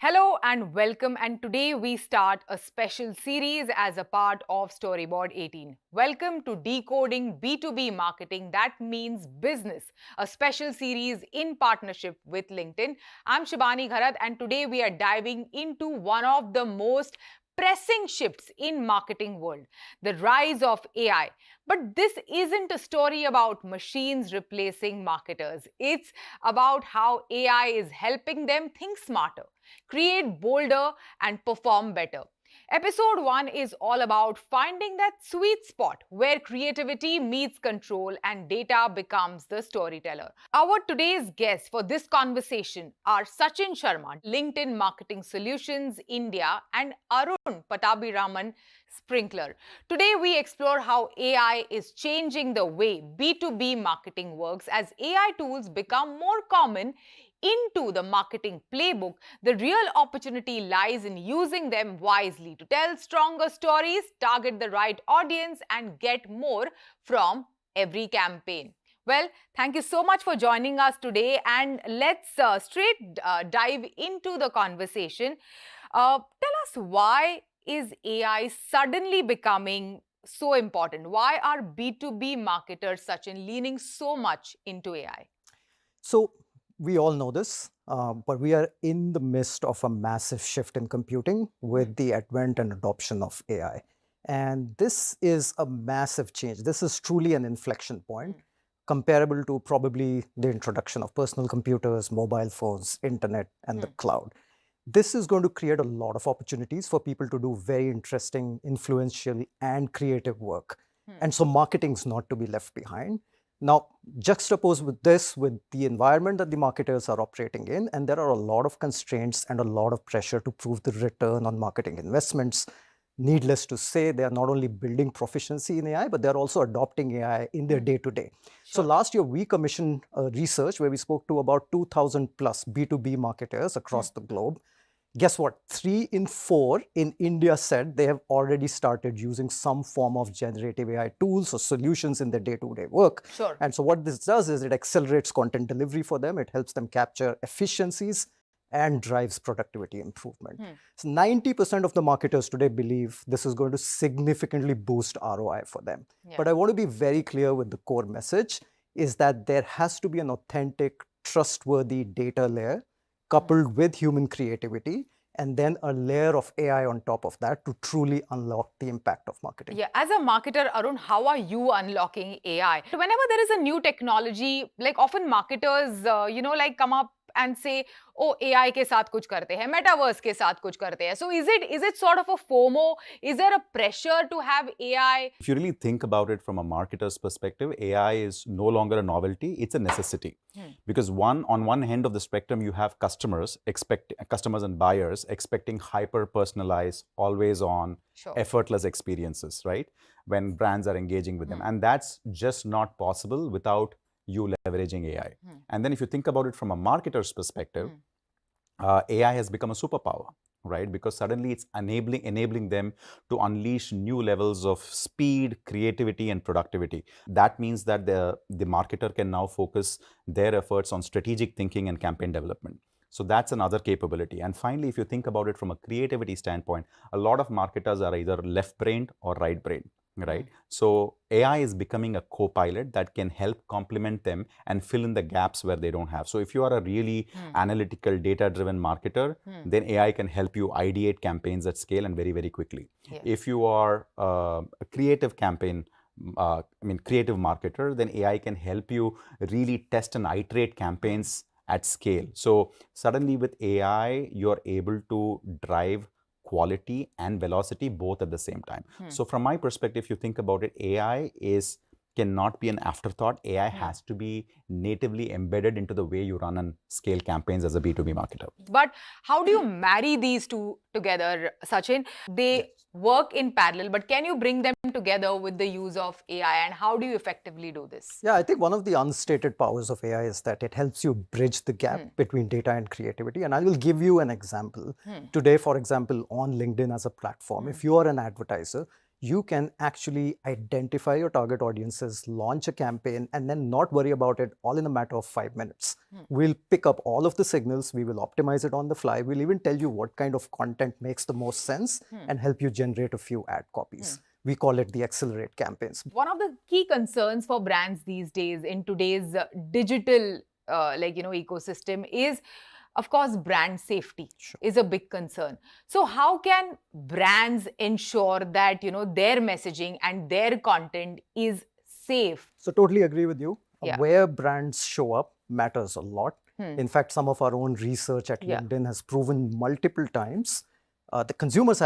Hello and welcome, and today we start a special series as a part of Storyboard 18. Welcome to Decoding B2B Marketing, that means business, a special series in partnership with LinkedIn. I'm Shibani Gharat, and today we are diving into one of the most pressing shifts in marketing world, the rise of AI. But this isn't a story about machines replacing marketers. It's about how AI is helping them think smarter, create bolder, and perform better. Episode 1 is all about finding that sweet spot where creativity meets control and data becomes the storyteller. Our today's guests for this conversation are Sachin Sharma, LinkedIn Marketing Solutions India, and Arun Patabiraman, Sprinkler. Today we explore how AI is changing the way B2B marketing works as AI tools become more common into the marketing playbook. The real opportunity lies in using them wisely to tell stronger stories, target the right audience, and get more from every campaign. Well, thank you so much for joining us today, and let's straight dive into the conversation. Tell us, why is AI suddenly becoming so important? Why are B2B marketers, Sachin, leaning so much into AI? So we all know this, but we are in the midst of a massive shift in computing with the advent and adoption of AI. And this is a massive change. This is truly an inflection point, comparable to probably the introduction of personal computers, mobile phones, internet, and the cloud. This is going to create a lot of opportunities for people to do very interesting, influential, and creative work. And so marketing is not to be left behind. Now, juxtapose with this with the environment that the marketers are operating in, and there are a lot of constraints and a lot of pressure to prove the return on marketing investments. Needless to say, they are not only building proficiency in AI, but they're also adopting AI in their day-to-day. So last year, we commissioned research where we spoke to about 2,000 plus B2B marketers across the globe. Guess what? 3 in 4 in India said they have already started using some form of generative AI tools or solutions in their day-to-day work. And so what this does is it accelerates content delivery for them. It helps them capture efficiencies and drives productivity improvement. So 90% of the marketers today believe this is going to significantly boost ROI for them. But I want to be very clear with the core message is that there has to be an authentic, trustworthy data layer coupled with human creativity, and then a layer of AI on top of that to truly unlock the impact of marketing. Yeah, as a marketer, Arun, how are you unlocking AI? Whenever there is a new technology, like often marketers, come up and say, oh, AI ke saath kuch karte hai, metaverse ke saath kuch karte hai. So is it sort of a FOMO? Is there a pressure to have AI? If you really think about it from a marketer's perspective, AI is no longer a novelty, it's a necessity. Because on one end of the spectrum, you have customers and buyers expecting hyper-personalized, always-on, effortless experiences, right? When brands are engaging with them. And that's just not possible without you leveraging AI. And then if you think about it from a marketer's perspective, AI has become a superpower, right? Because suddenly it's enabling them to unleash new levels of speed, creativity, and productivity. That means that the marketer can now focus their efforts on strategic thinking and campaign development. So that's another capability. And finally, if you think about it from a creativity standpoint, a lot of marketers are either left-brained or right-brained. Right? So AI is becoming a co-pilot that can help complement them and fill in the gaps where they don't have. So if you are a really analytical, data-driven marketer, then AI can help you ideate campaigns at scale and very, very quickly. If you are a creative campaign, creative marketer, then AI can help you really test and iterate campaigns at scale. So suddenly with AI, you're able to drive quality and velocity both at the same time. So from my perspective, if you think about it, AI cannot be an afterthought. AI has to be natively embedded into the way you run and scale campaigns as a B2B marketer. But how do you marry these two together, Sachin? They work in parallel, but can you bring them together with the use of AI, and how do you effectively do this? Yeah, I think one of the unstated powers of AI is that it helps you bridge the gap between data and creativity. And I will give you an example. Today, for example, on LinkedIn as a platform, if you are an advertiser, you can actually identify your target audiences, launch a campaign, and then not worry about it all in a matter of 5 minutes. We'll pick up all of the signals, we will optimize it on the fly, we'll even tell you what kind of content makes the most sense and help you generate a few ad copies. We call it the accelerate campaigns. One of the key concerns for brands these days in today's digital ecosystem is, of course, brand safety is a big concern. So how can brands ensure that, their messaging and their content is safe? So totally agree with you. Yeah. Where brands show up matters a lot. In fact, some of our own research at LinkedIn has proven multiple times the consumers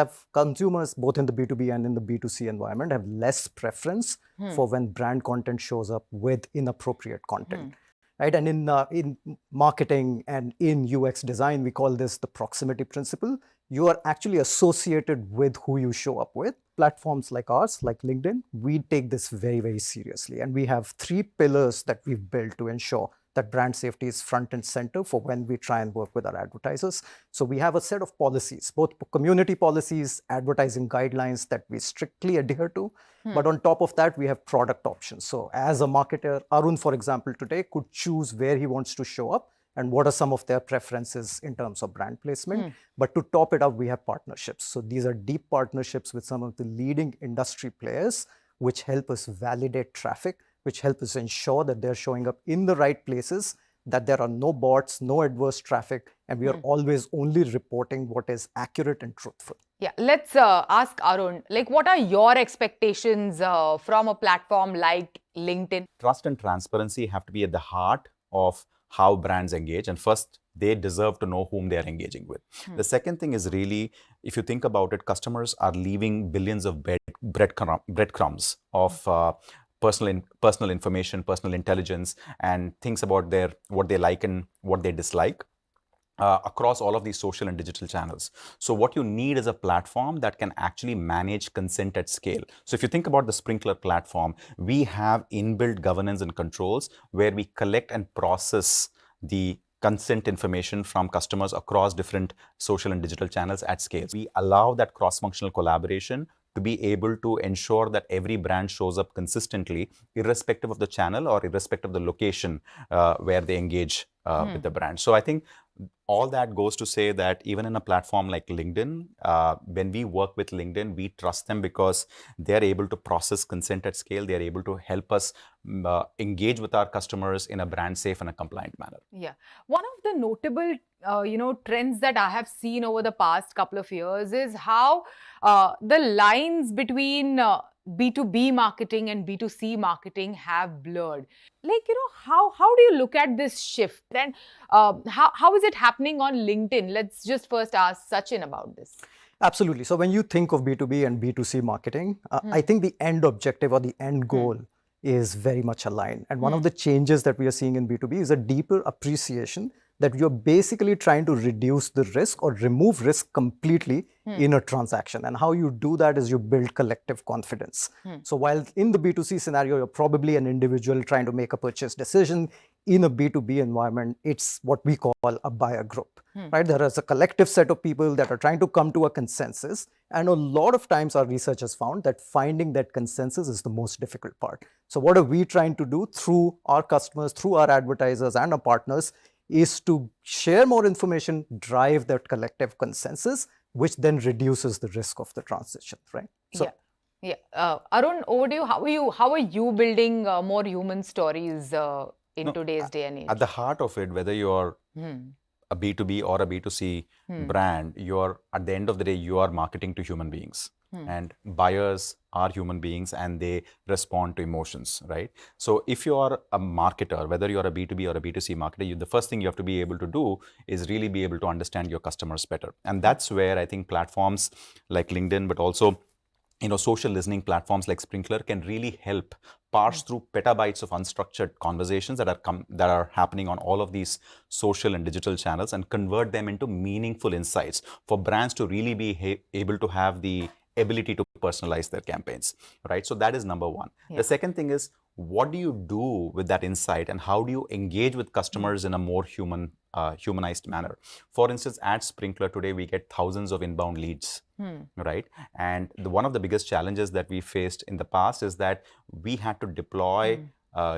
both in the B2B and in the B2C environment have less preference for when brand content shows up with inappropriate content. Right? And in marketing and in UX design, we call this the proximity principle. You are actually associated with who you show up with. Platforms like ours, like LinkedIn, we take this very, very seriously. And we have 3 pillars that we've built to ensure that brand safety is front and center for when we try and work with our advertisers. So we have a set of policies, both community policies, advertising guidelines that we strictly adhere to. But on top of that, we have product options. So as a marketer, Arun, for example, today could choose where he wants to show up and what are some of their preferences in terms of brand placement. But to top it up, we have partnerships. So these are deep partnerships with some of the leading industry players, which help us validate traffic, which help us ensure that they're showing up in the right places, that there are no bots, no adverse traffic, and we are always only reporting what is accurate and truthful. Yeah, let's ask Arun, what are your expectations from a platform like LinkedIn? Trust and transparency have to be at the heart of how brands engage. And first, they deserve to know whom they are engaging with. The second thing is really, if you think about it, customers are leaving billions of breadcrumbs of personal information, personal intelligence, and things about what they like and what they dislike across all of these social and digital channels. So what you need is a platform that can actually manage consent at scale. So if you think about the Sprinklr platform, we have inbuilt governance and controls where we collect and process the consent information from customers across different social and digital channels at scale. We allow that cross-functional collaboration to be able to ensure that every brand shows up consistently, irrespective of the channel or irrespective of the location where they engage with the brand. So I think all that goes to say that even in a platform like LinkedIn, when we work with LinkedIn, we trust them because they're able to process consent at scale. They're able to help us engage with our customers in a brand safe and a compliant manner. Yeah. One of the notable, trends that I have seen over the past couple of years is how the lines between B2B marketing and B2C marketing have blurred. How do you look at this shift? And how is it happening on LinkedIn? Let's just first ask Sachin about this. Absolutely. So when you think of B2B and B2C marketing, I think the end objective or the end goal is very much aligned. And one of the changes that we are seeing in B2B is a deeper appreciation that you're basically trying to reduce the risk or remove risk completely in a transaction. And how you do that is you build collective confidence. So while in the B2C scenario, you're probably an individual trying to make a purchase decision, in a B2B environment, it's what we call a buyer group, right? There is a collective set of people that are trying to come to a consensus. And a lot of times our research has found that finding that consensus is the most difficult part. So what are we trying to do through our customers, through our advertisers and our partners is to share more information, drive that collective consensus, which then reduces the risk of the transition, right? So, Arun, over to you. How are you building more human stories in today's day and age? At the heart of it, whether you're a B2B or a B2C brand, at the end of the day, you are marketing to human beings. And buyers are human beings and they respond to emotions, right? So if you are a marketer, whether you're a B2B or a B2C marketer, the first thing you have to be able to do is really be able to understand your customers better. And that's where I think platforms like LinkedIn, but also social listening platforms like Sprinklr can really help parse through petabytes of unstructured conversations that are happening on all of these social and digital channels and convert them into meaningful insights for brands to really be able to have the ability to personalize their campaigns, right? So that is number one. The second thing is, what do you do with that insight and how do you engage with customers in a more human humanized manner. For instance, at Sprinkler today, we get thousands of inbound leads, right? And one of the biggest challenges that we faced in the past is that we had to deploy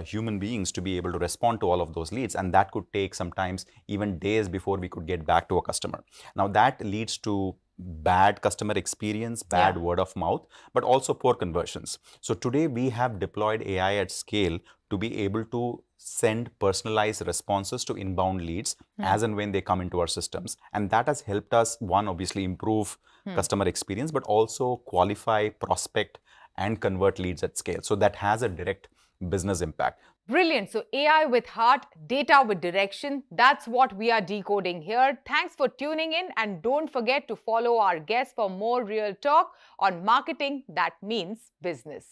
human beings to be able to respond to all of those leads, and that could take sometimes even days before we could get back to a customer. Now that leads to bad customer experience, bad word of mouth, but also poor conversions. So today we have deployed AI at scale to be able to send personalized responses to inbound leads as and when they come into our systems. And that has helped us, one, obviously improve customer experience, but also qualify, prospect, and convert leads at scale. So that has a direct business impact. Brilliant. So AI with heart, data with direction. That's what we are decoding here. Thanks for tuning in, and don't forget to follow our guests for more real talk on marketing that means business.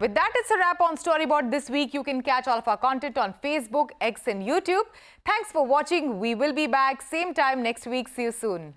With that, it's a wrap on Storyboard this week. You can catch all of our content on Facebook, X, and YouTube. Thanks for watching. We will be back same time next week. See you soon.